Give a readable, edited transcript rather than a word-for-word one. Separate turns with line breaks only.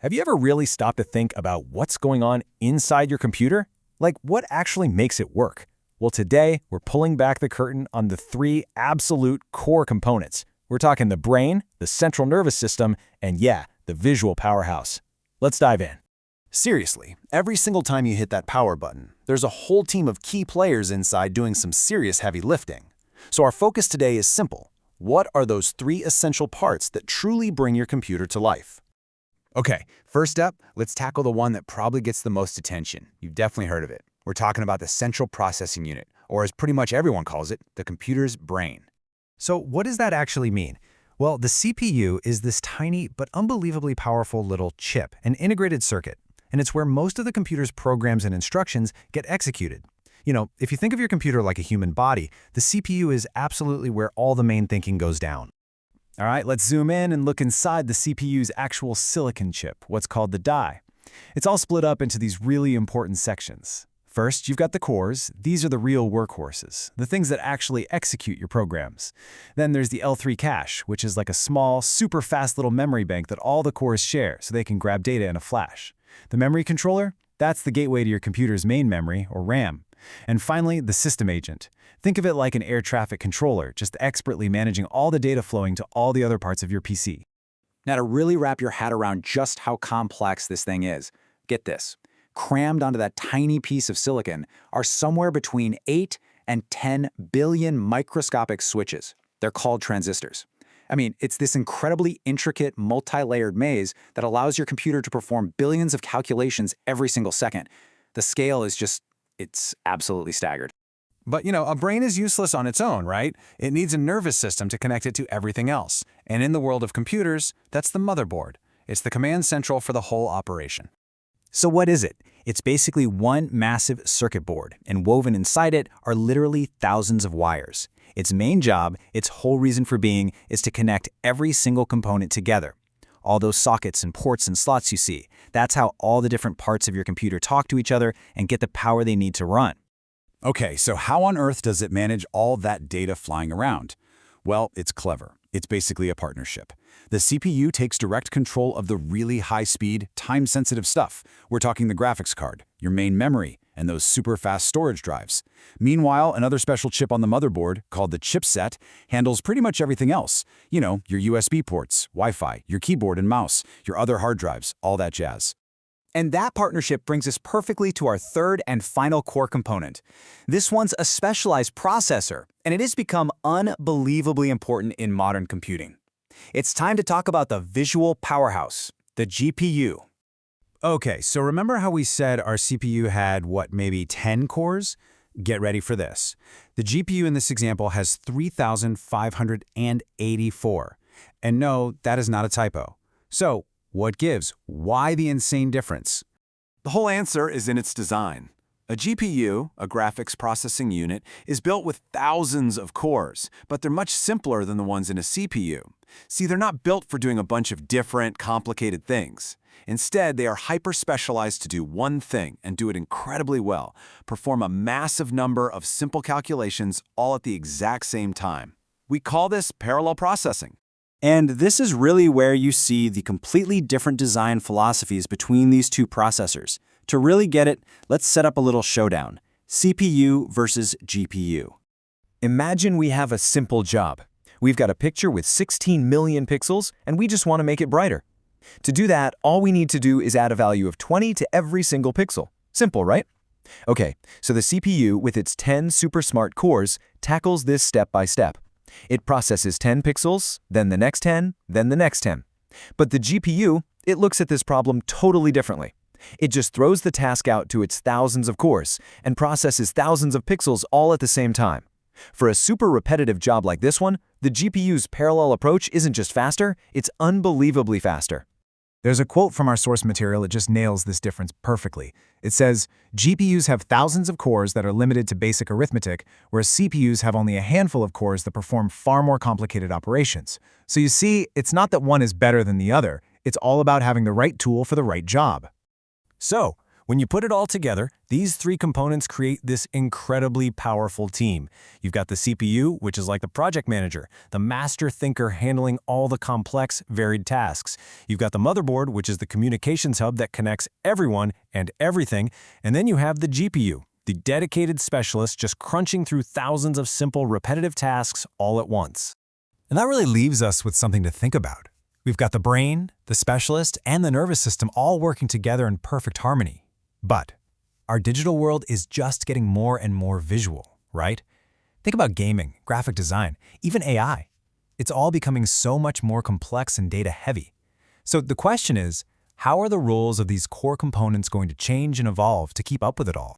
Have you ever really stopped to think about what's going on inside your computer? Like, what actually makes it work? Well, today, we're pulling back the curtain on the three absolute core components. We're talking the brain, the central nervous system, and yeah, the visual powerhouse. Let's dive in.
Seriously, every single time you hit that power button, there's a whole team of key players inside doing some serious heavy lifting. So our focus today is simple. What are those three essential parts that truly bring your computer to life?
Okay, first up, let's tackle the one that probably gets the most attention. You've definitely heard of it. We're talking about the central processing unit, or as pretty much everyone calls it, the computer's brain.
So what does that actually mean? Well, the CPU is this tiny but unbelievably powerful little chip, an integrated circuit, and it's where most of the computer's programs and instructions get executed. You know, if you think of your computer like a human body, the CPU is absolutely where all the main thinking goes down.
All right, let's zoom in and look inside the CPU's actual silicon chip, what's called the die. It's all split up into these really important sections. First, you've got the cores. These are the real workhorses, the things that actually execute your programs. Then there's the L3 cache, which is like a small, super fast little memory bank that all the cores share so they can grab data in a flash. The memory controller, that's the gateway to your computer's main memory, or RAM. And finally, the system agent. Think of it like an air traffic controller, just expertly managing all the data flowing to all the other parts of your PC.
Now, to really wrap your head around just how complex this thing is, get this. Crammed onto that tiny piece of silicon are somewhere between 8 and 10 billion microscopic switches. They're called transistors. I mean, it's this incredibly intricate, multi-layered maze that allows your computer to perform billions of calculations every single second. The scale is just, it's absolutely staggered.
But you know, a brain is useless on its own, right? It needs a nervous system to connect it to everything else. And in the world of computers, that's the motherboard. It's the command central for the whole operation.
So what is it? It's basically one massive circuit board, and woven inside it are literally thousands of wires. Its main job, its whole reason for being, is to connect every single component together. All those sockets and ports and slots you see, that's how all the different parts of your computer talk to each other and get the power they need to run.
Okay, so how on earth does it manage all that data flying around? Well, it's clever. It's basically a partnership. The CPU takes direct control of the really high-speed, time-sensitive stuff. We're talking the graphics card, your main memory, and those super-fast storage drives. Meanwhile, another special chip on the motherboard, called the chipset, handles pretty much everything else. You know, your USB ports, Wi-Fi, your keyboard and mouse, your other hard drives, all that jazz.
And that partnership brings us perfectly to our third and final core component. This one's a specialized processor, and it has become unbelievably important in modern computing. It's time to talk about the visual powerhouse, the GPU.
Okay, so remember how we said our CPU had, maybe 10 cores? Get ready for this. The GPU in this example has 3,584. And no, that is not a typo. So, what gives? Why the insane difference?
The whole answer is in its design. A GPU, a graphics processing unit, is built with thousands of cores, but they're much simpler than the ones in a CPU. See, they're not built for doing a bunch of different, complicated things. Instead, they are hyper-specialized to do one thing and do it incredibly well, perform a massive number of simple calculations all at the exact same time. We call this parallel processing.
And this is really where you see the completely different design philosophies between these two processors. To really get it, let's set up a little showdown. CPU versus GPU. Imagine we have a simple job. We've got a picture with 16 million pixels, and we just want to make it brighter. To do that, all we need to do is add a value of 20 to every single pixel. Simple, right? Okay, so the CPU, with its 10 super smart cores, tackles this step by step. It processes 10 pixels, then the next 10, then the next 10. But the GPU, it looks at this problem totally differently. It just throws the task out to its thousands of cores and processes thousands of pixels all at the same time. For a super repetitive job like this one, the GPU's parallel approach isn't just faster, it's unbelievably faster.
There's a quote from our source material that just nails this difference perfectly. It says, GPUs have thousands of cores that are limited to basic arithmetic, whereas CPUs have only a handful of cores that perform far more complicated operations. So you see, it's not that one is better than the other, it's all about having the right tool for the right job.
So,
When you put it all together, these three components create this incredibly powerful team. You've got the CPU, which is like the project manager, the master thinker handling all the complex, varied tasks. You've got the motherboard, which is the communications hub that connects everyone and everything. And then you have the GPU, the dedicated specialist just crunching through thousands of simple, repetitive tasks all at once. And that really leaves us with something to think about. We've got the brain, the specialist, and the nervous system all working together in perfect harmony. But our digital world is just getting more and more visual, right? Think about gaming, graphic design, even AI. It's all becoming so much more complex and data-heavy. So the question is, how are the roles of these core components going to change and evolve to keep up with it all?